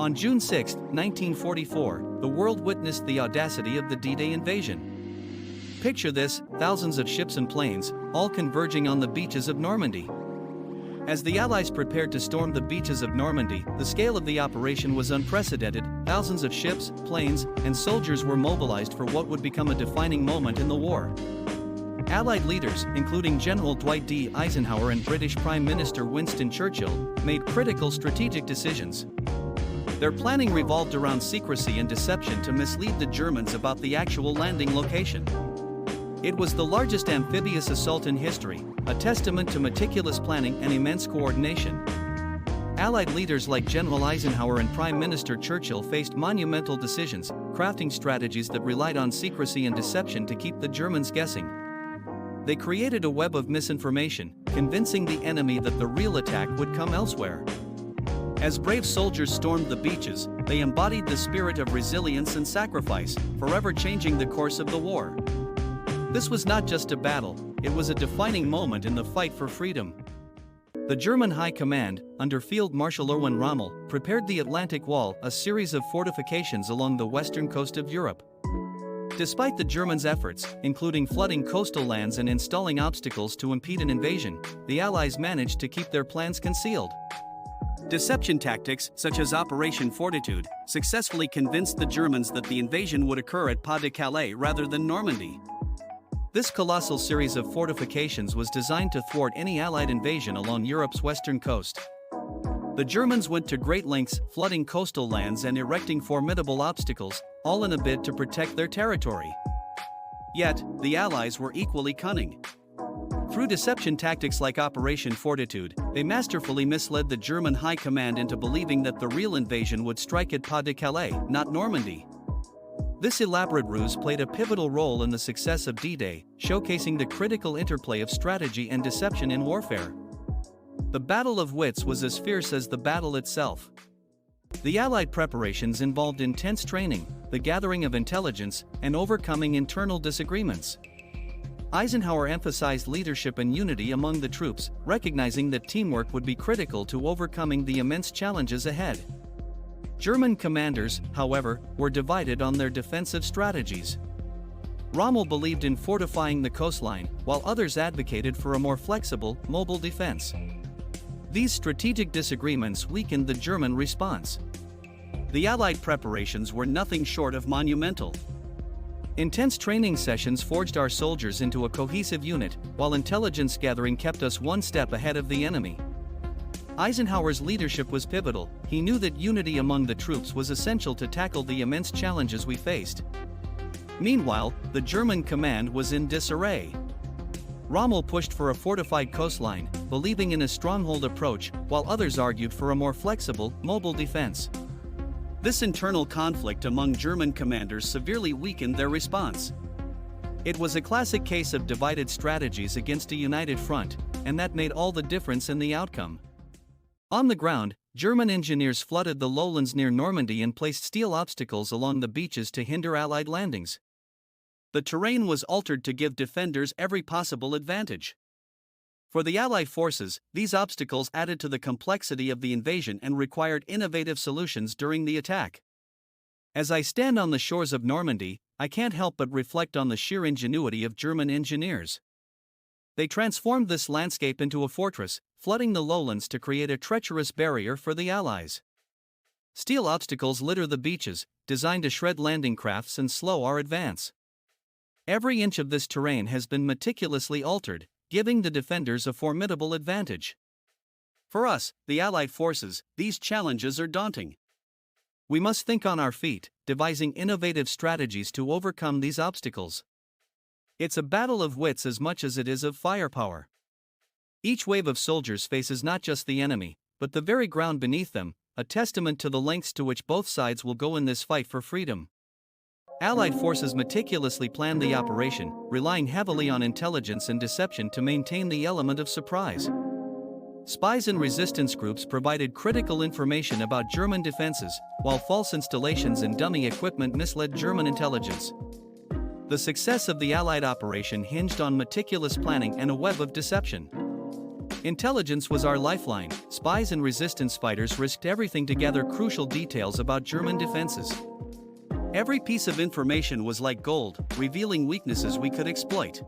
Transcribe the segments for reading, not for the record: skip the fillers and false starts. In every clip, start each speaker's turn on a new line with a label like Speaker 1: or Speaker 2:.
Speaker 1: On June 6, 1944, the world witnessed the audacity of the D-Day invasion. Picture this, thousands of ships and planes, all converging on the beaches of Normandy. As the Allies prepared to storm the beaches of Normandy, the scale of the operation was unprecedented. Thousands of ships, planes, and soldiers were mobilized for what would become a defining moment in the war. Allied leaders, including General Dwight D. Eisenhower and British Prime Minister Winston Churchill, made critical strategic decisions. Their planning revolved around secrecy and deception to mislead the Germans about the actual landing location. It was the largest amphibious assault in history, a testament to meticulous planning and immense coordination. Allied leaders like General Eisenhower and Prime Minister Churchill faced monumental decisions, crafting strategies that relied on secrecy and deception to keep the Germans guessing. They created a web of misinformation, convincing the enemy that the real attack would come elsewhere. As brave soldiers stormed the beaches, they embodied the spirit of resilience and sacrifice, forever changing the course of the war. This was not just a battle, it was a defining moment in the fight for freedom. The German High Command, under Field Marshal Erwin Rommel, prepared the Atlantic Wall, a series of fortifications along the western coast of Europe. Despite the Germans' efforts, including flooding coastal lands and installing obstacles to impede an invasion, the Allies managed to keep their plans concealed. Deception tactics, such as Operation Fortitude, successfully convinced the Germans that the invasion would occur at Pas de Calais rather than Normandy. This colossal series of fortifications was designed to thwart any Allied invasion along Europe's western coast. The Germans went to great lengths, flooding coastal lands and erecting formidable obstacles, all in a bid to protect their territory. Yet, the Allies were equally cunning. Through deception tactics like Operation Fortitude, they masterfully misled the German High Command into believing that the real invasion would strike at Pas de Calais, not Normandy. This elaborate ruse played a pivotal role in the success of D-Day, showcasing the critical interplay of strategy and deception in warfare. The Battle of Wits was as fierce as the battle itself. The Allied preparations involved intense training, the gathering of intelligence, and overcoming internal disagreements. Eisenhower emphasized leadership and unity among the troops, recognizing that teamwork would be critical to overcoming the immense challenges ahead. German commanders, however, were divided on their defensive strategies. Rommel believed in fortifying the coastline, while others advocated for a more flexible, mobile defense. These strategic disagreements weakened the German response. The Allied preparations were nothing short of monumental. Intense training sessions forged our soldiers into a cohesive unit, while intelligence gathering kept us one step ahead of the enemy. Eisenhower's leadership was pivotal. He knew that unity among the troops was essential to tackle the immense challenges we faced. Meanwhile, the German command was in disarray. Rommel pushed for a fortified coastline, believing in a stronghold approach, while others argued for a more flexible, mobile defense. This internal conflict among German commanders severely weakened their response. It was a classic case of divided strategies against a united front, and that made all the difference in the outcome. On the ground, German engineers flooded the lowlands near Normandy and placed steel obstacles along the beaches to hinder Allied landings. The terrain was altered to give defenders every possible advantage. For the Allied forces, these obstacles added to the complexity of the invasion and required innovative solutions during the attack. As I stand on the shores of Normandy, I can't help but reflect on the sheer ingenuity of German engineers. They transformed this landscape into a fortress, flooding the lowlands to create a treacherous barrier for the Allies. Steel obstacles litter the beaches, designed to shred landing crafts and slow our advance. Every inch of this terrain has been meticulously altered, giving the defenders a formidable advantage. For us, the Allied forces, these challenges are daunting. We must think on our feet, devising innovative strategies to overcome these obstacles. It's a battle of wits as much as it is of firepower. Each wave of soldiers faces not just the enemy, but the very ground beneath them, a testament to the lengths to which both sides will go in this fight for freedom. Allied forces meticulously planned the operation, relying heavily on intelligence and deception to maintain the element of surprise. Spies and resistance groups provided critical information about German defenses, while false installations and dummy equipment misled German intelligence. The success of the Allied operation hinged on meticulous planning and a web of deception. Intelligence was our lifeline. Spies and resistance fighters risked everything to gather crucial details about German defenses. Every piece of information was like gold, revealing weaknesses we could exploit.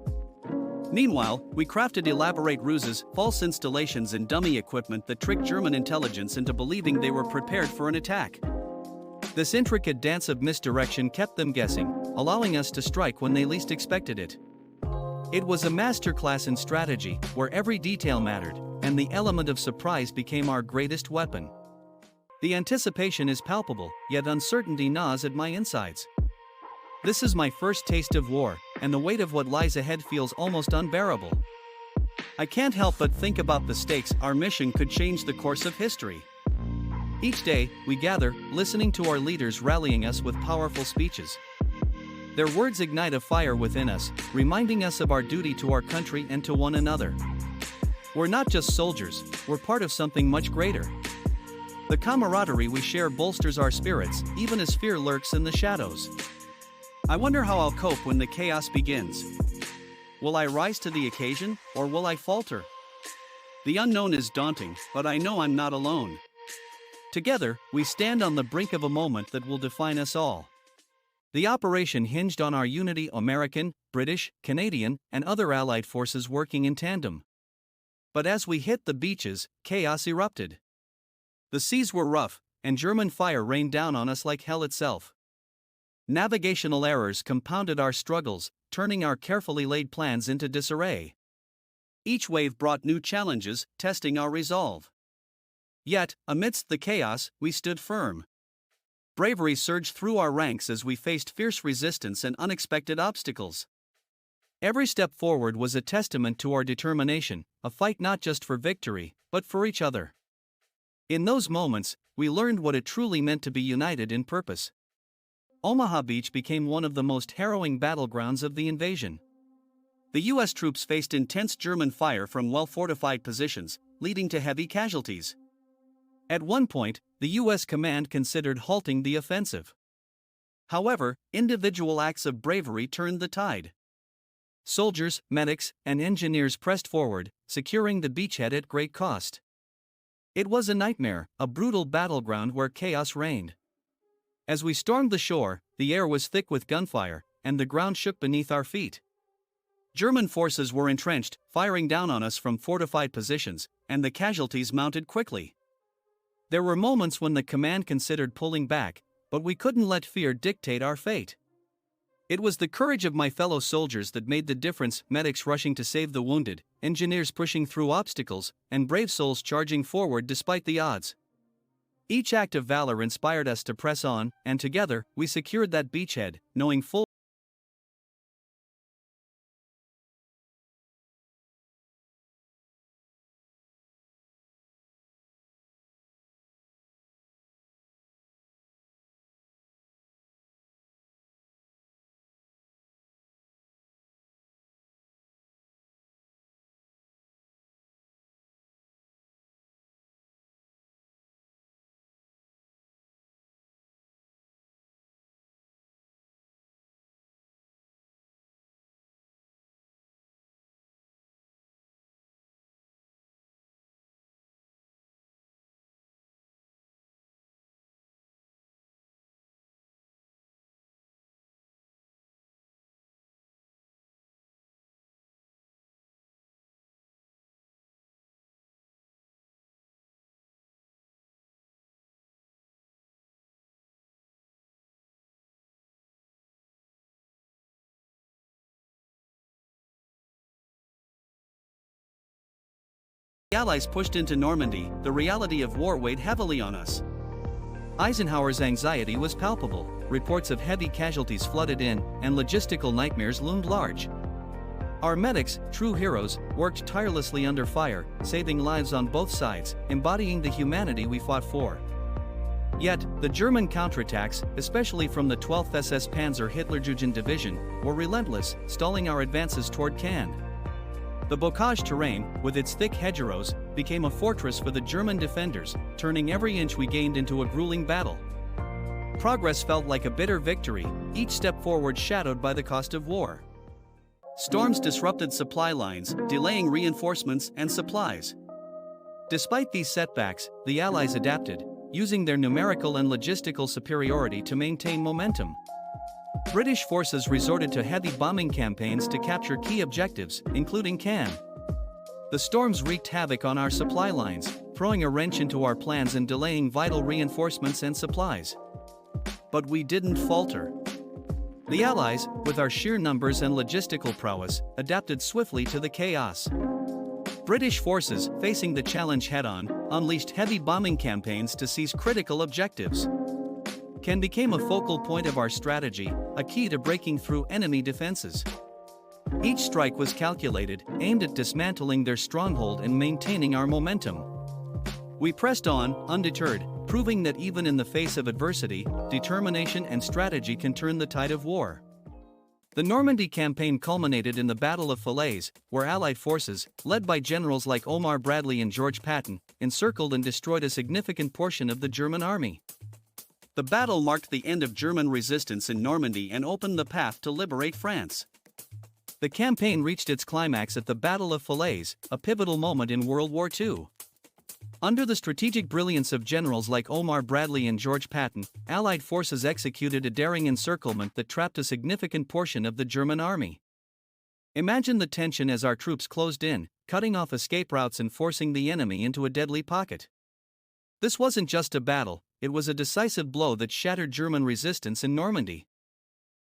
Speaker 1: Meanwhile, we crafted elaborate ruses, false installations and dummy equipment that tricked German intelligence into believing they were prepared for an attack. This intricate dance of misdirection kept them guessing, allowing us to strike when they least expected it. It was a masterclass in strategy, where every detail mattered, and the element of surprise became our greatest weapon. The anticipation is palpable, yet uncertainty gnaws at my insides. This is my first taste of war, and the weight of what lies ahead feels almost unbearable. I can't help but think about the stakes. Our mission could change the course of history. Each day, we gather, listening to our leaders rallying us with powerful speeches. Their words ignite a fire within us, reminding us of our duty to our country and to one another. We're not just soldiers, we're part of something much greater. The camaraderie we share bolsters our spirits, even as fear lurks in the shadows. I wonder how I'll cope when the chaos begins. Will I rise to the occasion, or will I falter? The unknown is daunting, but I know I'm not alone. Together, we stand on the brink of a moment that will define us all. The operation hinged on our unity, American, British, Canadian, and other Allied forces working in tandem. But as we hit the beaches, chaos erupted. The seas were rough, and German fire rained down on us like hell itself. Navigational errors compounded our struggles, turning our carefully laid plans into disarray. Each wave brought new challenges, testing our resolve. Yet, amidst the chaos, we stood firm. Bravery surged through our ranks as we faced fierce resistance and unexpected obstacles. Every step forward was a testament to our determination, a fight not just for victory, but for each other. In those moments, we learned what it truly meant to be united in purpose. Omaha Beach became one of the most harrowing battlegrounds of the invasion. The U.S. troops faced intense German fire from well-fortified positions, leading to heavy casualties. At one point, the U.S. command considered halting the offensive. However, individual acts of bravery turned the tide. Soldiers, medics, and engineers pressed forward, securing the beachhead at great cost. It was a nightmare, a brutal battleground where chaos reigned. As we stormed the shore, the air was thick with gunfire, and the ground shook beneath our feet. German forces were entrenched, firing down on us from fortified positions, and the casualties mounted quickly. There were moments when the command considered pulling back, but we couldn't let fear dictate our fate. It was the courage of my fellow soldiers that made the difference, medics rushing to save the wounded, engineers pushing through obstacles, and brave souls charging forward despite the odds. Each act of valor inspired us to press on, and together, we secured that beachhead, knowing full The Allies pushed into Normandy, the reality of war weighed heavily on us. Eisenhower's anxiety was palpable, reports of heavy casualties flooded in, and logistical nightmares loomed large. Our medics, true heroes, worked tirelessly under fire, saving lives on both sides, embodying the humanity we fought for. Yet, the German counterattacks, especially from the 12th SS Panzer Hitlerjugend Division, were relentless, stalling our advances toward Cannes. The bocage terrain, with its thick hedgerows, became a fortress for the German defenders, turning every inch we gained into a grueling battle. Progress felt like a bitter victory, each step forward shadowed by the cost of war. Storms disrupted supply lines, delaying reinforcements and supplies. Despite these setbacks, the Allies adapted, using their numerical and logistical superiority to maintain momentum. British forces resorted to heavy bombing campaigns to capture key objectives, including Cannes. The storms wreaked havoc on our supply lines, throwing a wrench into our plans and delaying vital reinforcements and supplies. But we didn't falter. The Allies, with our sheer numbers and logistical prowess, adapted swiftly to the chaos. British forces, facing the challenge head-on, unleashed heavy bombing campaigns to seize critical objectives. Cannes became a focal point of our strategy, a key to breaking through enemy defenses. Each strike was calculated, aimed at dismantling their stronghold and maintaining our momentum. We pressed on, undeterred, proving that even in the face of adversity, determination and strategy can turn the tide of war. The Normandy campaign culminated in the Battle of Falaise, where Allied forces, led by generals like Omar Bradley and George Patton, encircled and destroyed a significant portion of the German army. The battle marked the end of German resistance in Normandy and opened the path to liberate France. The campaign reached its climax at the Battle of Falaise, a pivotal moment in World War II. Under the strategic brilliance of generals like Omar Bradley and George Patton, Allied forces executed a daring encirclement that trapped a significant portion of the German army. Imagine the tension as our troops closed in, cutting off escape routes and forcing the enemy into a deadly pocket. This wasn't just a battle, it was a decisive blow that shattered German resistance in Normandy.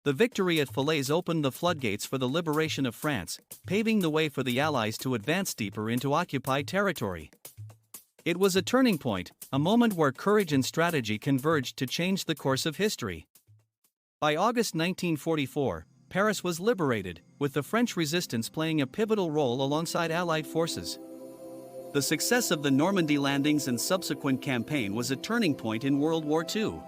Speaker 1: The victory at Falaise opened the floodgates for the liberation of France, paving the way for the Allies to advance deeper into occupied territory. It was a turning point, a moment where courage and strategy converged to change the course of history. By August 1944, Paris was liberated, with the French resistance playing a pivotal role alongside Allied forces. The success of the Normandy landings and subsequent campaign was a turning point in World War II.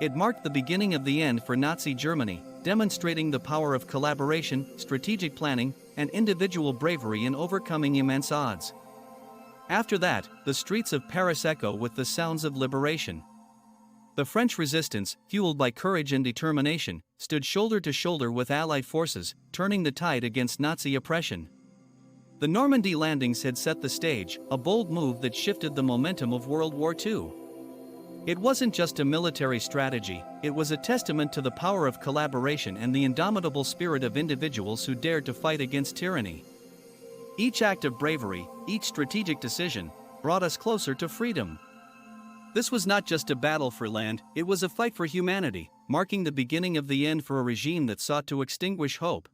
Speaker 1: It marked the beginning of the end for Nazi Germany, demonstrating the power of collaboration, strategic planning, and individual bravery in overcoming immense odds. After that, the streets of Paris echo with the sounds of liberation. The French resistance, fueled by courage and determination, stood shoulder to shoulder with Allied forces, turning the tide against Nazi oppression. The Normandy landings had set the stage, a bold move that shifted the momentum of World War II. It wasn't just a military strategy, it was a testament to the power of collaboration and the indomitable spirit of individuals who dared to fight against tyranny. Each act of bravery, each strategic decision, brought us closer to freedom. This was not just a battle for land, it was a fight for humanity, marking the beginning of the end for a regime that sought to extinguish hope.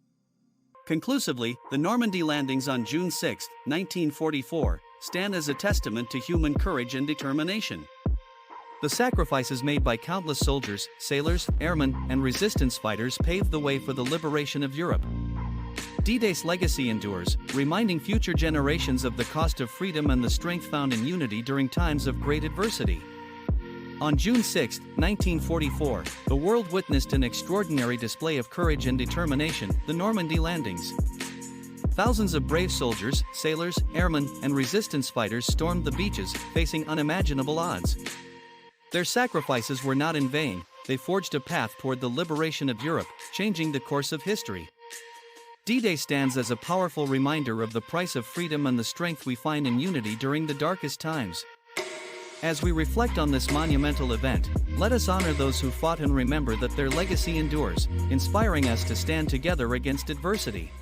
Speaker 1: Conclusively, the Normandy landings on June 6, 1944, stand as a testament to human courage and determination. The sacrifices made by countless soldiers, sailors, airmen, and resistance fighters paved the way for the liberation of Europe. D-Day's legacy endures, reminding future generations of the cost of freedom and the strength found in unity during times of great adversity. On June 6, 1944, the world witnessed an extraordinary display of courage and determination, the Normandy landings. Thousands of brave soldiers, sailors, airmen, and resistance fighters stormed the beaches, facing unimaginable odds. Their sacrifices were not in vain, they forged a path toward the liberation of Europe, changing the course of history. D-Day stands as a powerful reminder of the price of freedom and the strength we find in unity during the darkest times. As we reflect on this monumental event, let us honor those who fought and remember that their legacy endures, inspiring us to stand together against adversity.